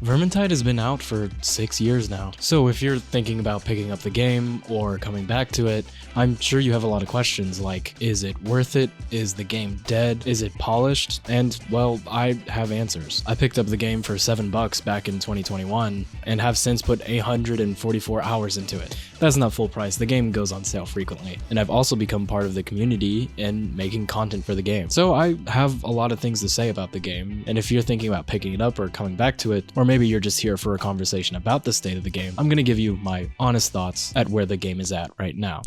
Vermintide has been out for 6 years now, so if you're thinking about picking up the game or coming back to it, I'm sure you have a lot of questions like, is it worth it? Is the game dead? Is it polished? And, well, I have answers. I picked up the game for $7 back in 2021 and have since put 144 hours into it. That's not full price, the game goes on sale frequently, and I've also become part of the community in making content for the game. So I have a lot of things to say about the game, and if you're thinking about picking it up or coming back to it, or maybe you're just here for a conversation about the state of the game, I'm gonna give you my honest thoughts at where the game is at right now.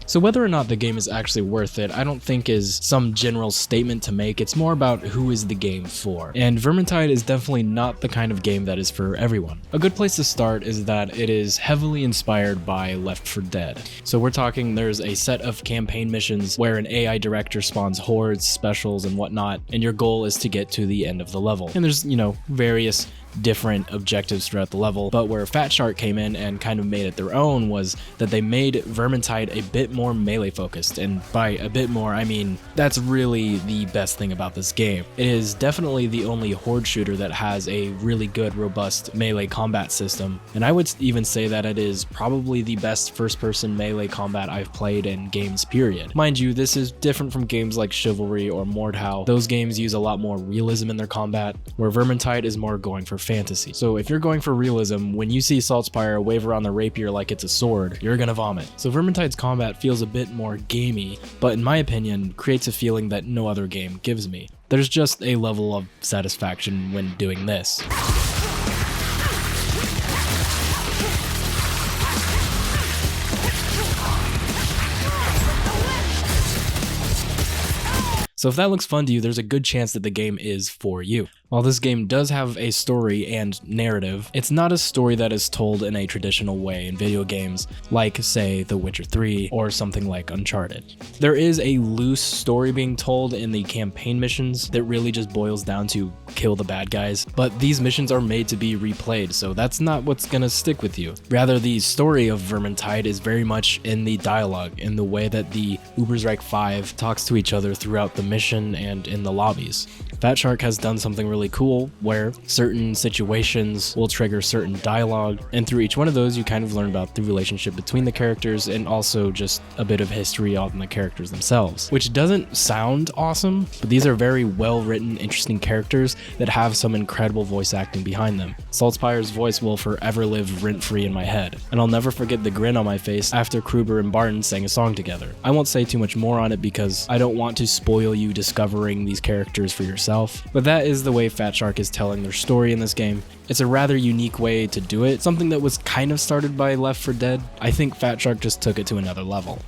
So whether or not the game is actually worth it, I don't think is some general statement to make. It's more about who is the game for. And Vermintide is definitely not the kind of game that is for everyone. A good place to start is that it is heavily inspired by Left 4 Dead. So we're talking there's a set of campaign missions where an AI director spawns hordes, specials, and whatnot, and your goal is to get to the end of the level. And there's, various different objectives throughout the level, but where Fat Shark came in and kind of made it their own was that they made Vermintide a bit more melee focused, and by a bit more I mean that's really the best thing about this game. It is definitely the only horde shooter that has a really good robust melee combat system, and I would even say that it is probably the best first-person melee combat I've played in games period. Mind you, this is different from games like Chivalry or Mordhau. Those games use a lot more realism in their combat, where Vermintide is more going for fantasy. So if you're going for realism, when you see Saltspire wave around the rapier like it's a sword, you're gonna vomit. So Vermintide's combat feels a bit more gamey, but in my opinion, creates a feeling that no other game gives me. There's just a level of satisfaction when doing this. So if that looks fun to you, there's a good chance that the game is for you. While this game does have a story and narrative, it's not a story that is told in a traditional way in video games, like, say, The Witcher 3 or something like Uncharted. There is a loose story being told in the campaign missions that really just boils down to kill the bad guys, but these missions are made to be replayed, so that's not what's gonna stick with you. Rather, the story of Vermintide is very much in the dialogue, in the way that the Ubersreich 5 talks to each other throughout the mission and in the lobbies. Fat Shark has done something really cool where certain situations will trigger certain dialogue, and through each one of those you kind of learn about the relationship between the characters and also just a bit of history on the characters themselves, which doesn't sound awesome, but these are very well written, interesting characters that have some incredible voice acting behind them. Saltspire's voice will forever live rent-free in my head, and I'll never forget the grin on my face after Kruber and Barton sang a song together. I won't say too much more on it because I don't want to spoil you discovering these characters for yourself, but that is the way Fat Shark is telling their story in this game. It's a rather unique way to do it, something that was kind of started by Left 4 Dead. I think Fat Shark just took it to another level.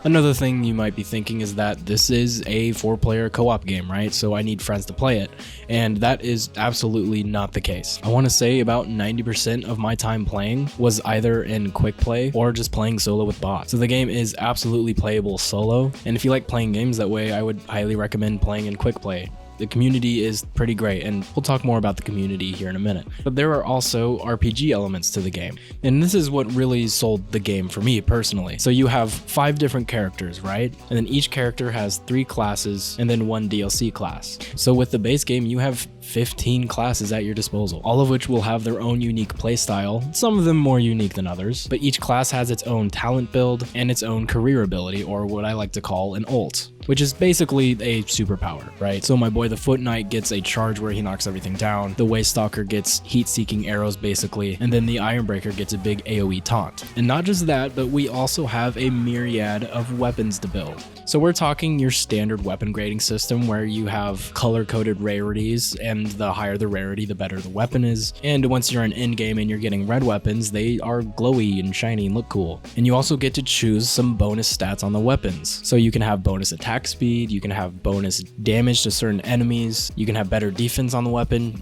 Another thing you might be thinking is that this is a 4-player co-op game, right? So I need friends to play it, and that is absolutely not the case. I want to say about 90% of my time playing was either in quick play or just playing solo with bots. So the game is absolutely playable solo, and if you like playing games that way, I would highly recommend playing in quick play. The community is pretty great, and we'll talk more about the community here in a minute. But there are also RPG elements to the game, and this is what really sold the game for me personally. So you have 5 different characters, right? And then each character has 3 classes and then 1 DLC class. So with the base game, you have 15 classes at your disposal, all of which will have their own unique playstyle, some of them more unique than others, but each class has its own talent build and its own career ability, or what I like to call an ult, which is basically a superpower, right? So my boy the Foot Knight gets a charge where he knocks everything down, the Waste Stalker gets heat-seeking arrows basically, and then the Ironbreaker gets a big AoE taunt. And not just that, but we also have a myriad of weapons to build. So we're talking your standard weapon grading system where you have color-coded rarities, and the higher the rarity, the better the weapon is. And once you're in endgame and you're getting red weapons, they are glowy and shiny and look cool. And you also get to choose some bonus stats on the weapons. So you can have bonus attack speed, you can have bonus damage to certain enemies, you can have better defense on the weapon,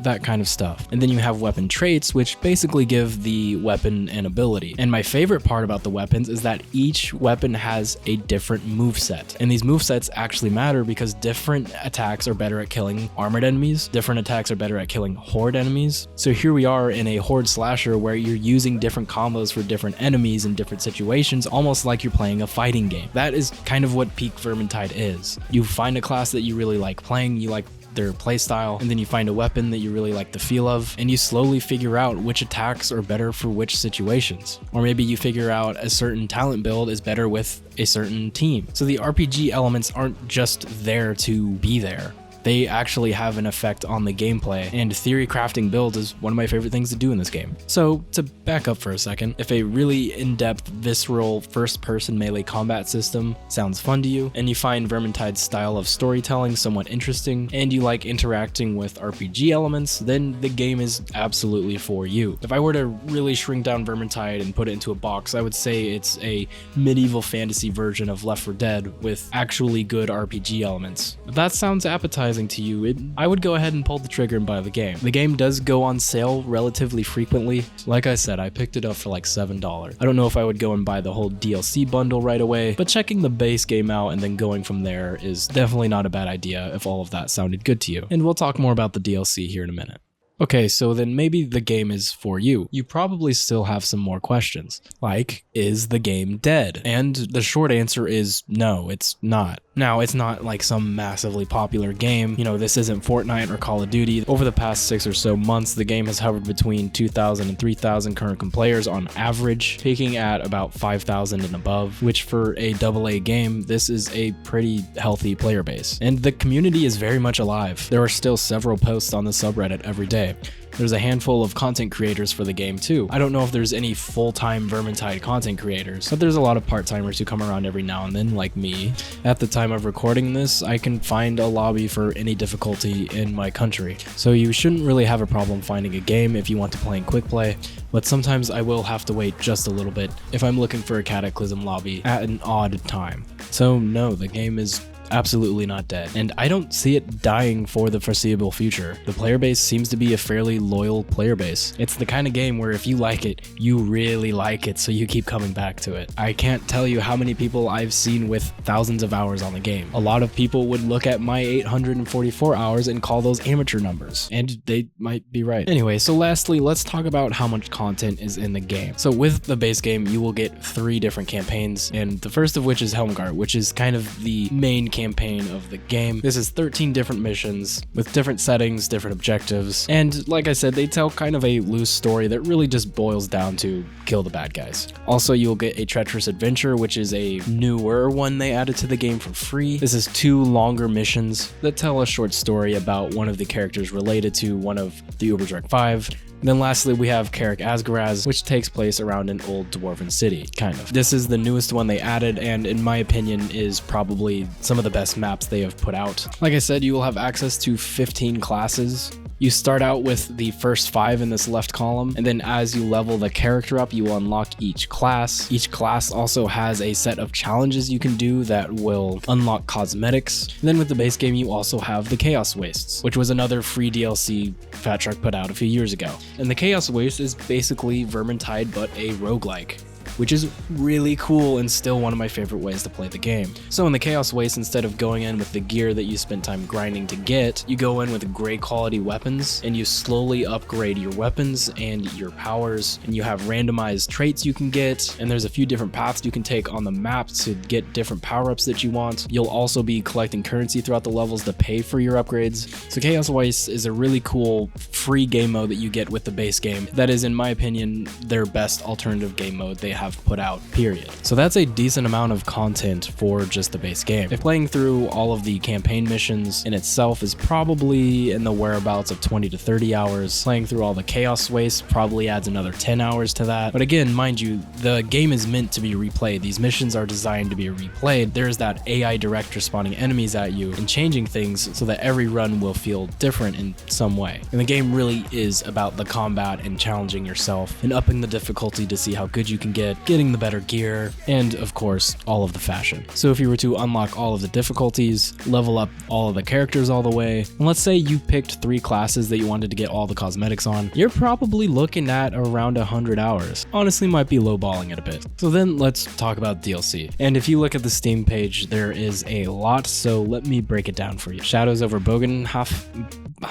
that kind of stuff. And then you have weapon traits, which basically give the weapon an ability. And my favorite part about the weapons is that each weapon has a different moveset. And these movesets actually matter because different attacks are better at killing armored enemies, different attacks are better at killing horde enemies. So here we are in a horde slasher where you're using different combos for different enemies in different situations, almost like you're playing a fighting game. That is kind of what peak Vermintide is. You find a class that you really like playing, you like their playstyle, and then you find a weapon that you really like the feel of, and you slowly figure out which attacks are better for which situations. Or maybe you figure out a certain talent build is better with a certain team. So the RPG elements aren't just there to be there. They actually have an effect on the gameplay, and theory crafting builds is one of my favorite things to do in this game. So to back up for a second, if a really in-depth, visceral, first-person melee combat system sounds fun to you, and you find Vermintide's style of storytelling somewhat interesting, and you like interacting with RPG elements, then the game is absolutely for you. If I were to really shrink down Vermintide and put it into a box, I would say it's a medieval fantasy version of Left 4 Dead with actually good RPG elements. If that sounds appetizing to you, I would go ahead and pull the trigger and buy the game. The game does go on sale relatively frequently. Like I said, I picked it up for like $7. I don't know if I would go and buy the whole DLC bundle right away, but checking the base game out and then going from there is definitely not a bad idea if all of that sounded good to you. And we'll talk more about the DLC here in a minute. Okay, so then maybe the game is for you. You probably still have some more questions, like, is the game dead? And the short answer is no, it's not. Now, it's not like some massively popular game. You know, this isn't Fortnite or Call of Duty. Over the past 6 or so months, the game has hovered between 2,000 and 3,000 current players on average, peaking at about 5,000 and above, which for a AA game, this is a pretty healthy player base. And the community is very much alive. There are still several posts on the subreddit every day. There's a handful of content creators for the game too. I don't know if there's any full-time Vermintide content creators, but there's a lot of part-timers who come around every now and then, like me. At the time of recording this, I can find a lobby for any difficulty in my country, so you shouldn't really have a problem finding a game if you want to play in quick play, but sometimes I will have to wait just a little bit if I'm looking for a Cataclysm lobby at an odd time. So no, the game is absolutely not dead, and I don't see it dying for the foreseeable future. The player base seems to be a fairly loyal player base. It's the kind of game where if you like it, you really like it, so you keep coming back to it. I can't tell you how many people I've seen with thousands of hours on the game. A lot of people would look at my 844 hours and call those amateur numbers, and they might be right. Anyway, so lastly, let's talk about how much content is in the game. So with the base game, you will get 3 different campaigns, and the first of which is Helmgart, which is kind of the main campaign of the game. This is 13 different missions with different settings, different objectives, and like I said, they tell kind of a loose story that really just boils down to kill the bad guys. Also, you'll get a Treacherous Adventure, which is a newer one they added to the game for free. This is 2 longer missions that tell a short story about one of the characters related to one of the Uberdreck 5. And then lastly, we have Carrick Asgaraz, which takes place around an old dwarven city, kind of. This is the newest one they added, and in my opinion is probably some of the best maps they have put out. Like I said, you will have access to 15 classes. You start out with the first 5 in this left column, and then as you level the character up, you will unlock each class. Each class also has a set of challenges you can do that will unlock cosmetics. And then with the base game, you also have the Chaos Wastes, which was another free DLC Fat Shark put out a few years ago. And the Chaos Waste is basically Vermintide, but a roguelike, which is really cool and still one of my favorite ways to play the game. So in the Chaos Waste, instead of going in with the gear that you spent time grinding to get, you go in with great quality weapons, and you slowly upgrade your weapons and your powers, and you have randomized traits you can get, and there's a few different paths you can take on the map to get different power-ups that you want. You'll also be collecting currency throughout the levels to pay for your upgrades. So Chaos Waste is a really cool free game mode that you get with the base game that is, in my opinion, their best alternative game mode they have put out, period. So that's a decent amount of content for just the base game. If playing through all of the campaign missions in itself is probably in the whereabouts of 20 to 30 hours, playing through all the Chaos Waste probably adds another 10 hours to that. But again, mind you, the game is meant to be replayed. These missions are designed to be replayed. There's that AI director spawning enemies at you and changing things so that every run will feel different in some way. And the game really is about the combat and challenging yourself and upping the difficulty to see how good you can get, getting the better gear, and of course, all of the fashion. So if you were to unlock all of the difficulties, level up all of the characters all the way, and let's say you picked 3 classes that you wanted to get all the cosmetics on, you're probably looking at around 100 hours. Honestly, might be lowballing it a bit. So then let's talk about DLC. And if you look at the Steam page, there is a lot, so let me break it down for you. Shadows over Bogenhof,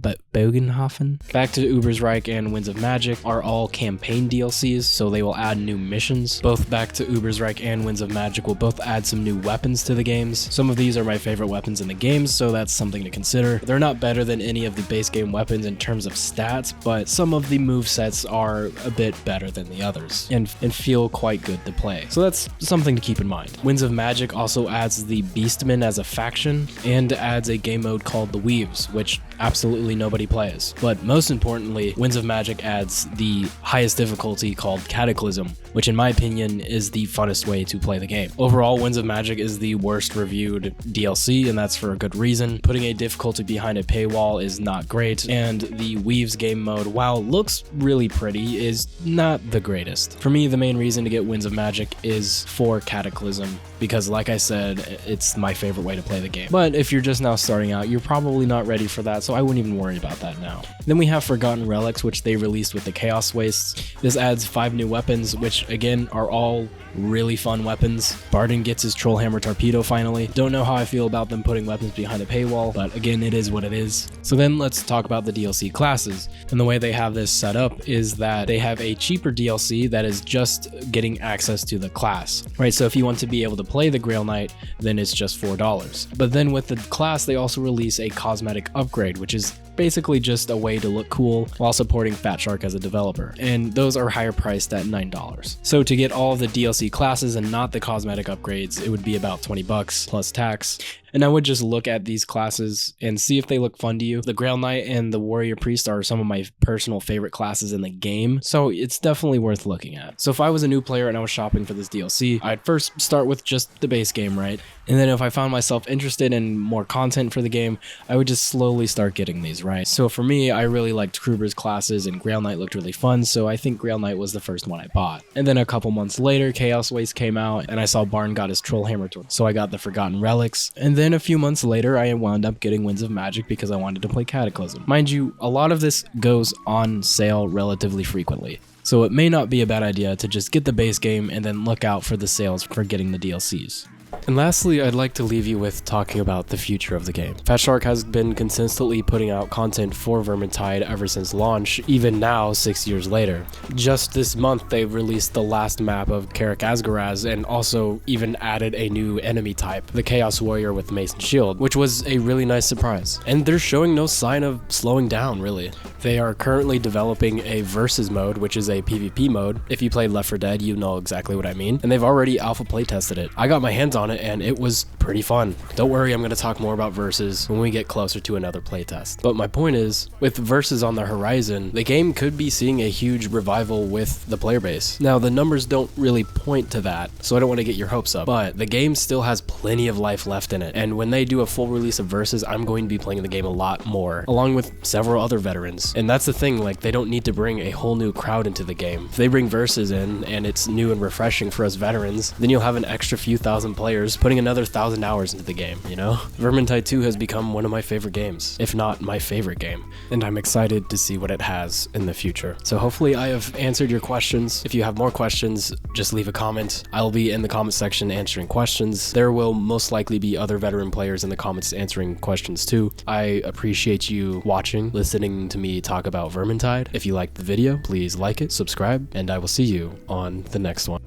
but Bogenhofen. Back to Ubersreich and Winds of Magic are all campaign DLCs, so they will add new missions. Both Back to Ubersreich and Winds of Magic will both add some new weapons to the games. Some of these are my favorite weapons in the games, so that's something to consider. They're not better than any of the base game weapons in terms of stats, but some of the movesets are a bit better than the others and feel quite good to play. So that's something to keep in mind. Winds of Magic also adds the Beastmen as a faction and adds a game mode called the Weaves, which absolutely nobody plays. But most importantly, Winds of Magic adds the highest difficulty called Cataclysm, which in my opinion is the funnest way to play the game. Overall, Winds of Magic is the worst reviewed DLC, and that's for a good reason. Putting a difficulty behind a paywall is not great, and the Weaves game mode, while looks really pretty, is not the greatest. For me, the main reason to get Winds of Magic is for Cataclysm, because like I said, it's my favorite way to play the game. But if you're just now starting out, you're probably not ready for that, so I wouldn't even worry about that now. Then we have Forgotten Relics, which they released with the Chaos Wastes. This adds 5 new weapons, which again are all really fun weapons. Barden gets his Trollhammer Torpedo finally. Don't know how I feel about them putting weapons behind a paywall, but again, it is what it is. So then let's talk about the DLC classes. And the way they have this set up is that they have a cheaper DLC that is just getting access to the class, right? So if you want to be able to play the Grail Knight, then it's just $4. But then with the class, they also release a cosmetic upgrade, which is basically just a way to look cool while supporting Fat Shark as a developer, and those are higher priced at $9. So to get all of the DLC classes and not the cosmetic upgrades, it would be about $20 plus tax. And I would just look at these classes and see if they look fun to you. The Grail Knight and the Warrior Priest are some of my personal favorite classes in the game, so it's definitely worth looking at. So if I was a new player and I was shopping for this DLC, I'd first start with just the base game, right? And then if I found myself interested in more content for the game, I would just slowly start getting these, right? So for me, I really liked Kruber's classes and Grail Knight looked really fun, so I think Grail Knight was the first one I bought. And then a couple months later, Chaos Waste came out and I saw Barn got his Trollhammer, so I got the Forgotten Relics. And then a few months later, I wound up getting Winds of Magic because I wanted to play Cataclysm. Mind you, a lot of this goes on sale relatively frequently, so it may not be a bad idea to just get the base game and then look out for the sales for getting the DLCs. And lastly, I'd like to leave you with talking about the future of the game. Fat Shark has been consistently putting out content for Vermintide ever since launch, even now 6 years later. Just this month, they released the last map of Karak Asgaraz and also even added a new enemy type, the Chaos Warrior with Mace and Shield, which was a really nice surprise. And they're showing no sign of slowing down, really. They are currently developing a Versus mode, which is a PvP mode. If you played Left 4 Dead, you know exactly what I mean. And they've already alpha playtested it. I got my hands on it and it was pretty fun. Don't worry, I'm going to talk more about Versus when we get closer to another playtest. But my point is, with Versus on the horizon, the game could be seeing a huge revival with the player base. Now, the numbers don't really point to that, so I don't want to get your hopes up, but the game still has plenty of life left in it. And when they do a full release of Versus, I'm going to be playing the game a lot more, along with several other veterans. And that's the thing, like, they don't need to bring a whole new crowd into the game. If they bring Versus in, and it's new and refreshing for us veterans, then you'll have an extra few thousand players putting another 1,000 hours into the game, you know? Vermintide 2 has become one of my favorite games, if not my favorite game, and I'm excited to see what it has in the future. So hopefully I have answered your questions. If you have more questions, just leave a comment. I'll be in the comment section answering questions. There will most likely be other veteran players in the comments answering questions too. I appreciate you watching, listening to me talk about Vermintide. If you liked the video, please like it, subscribe, and I will see you on the next one.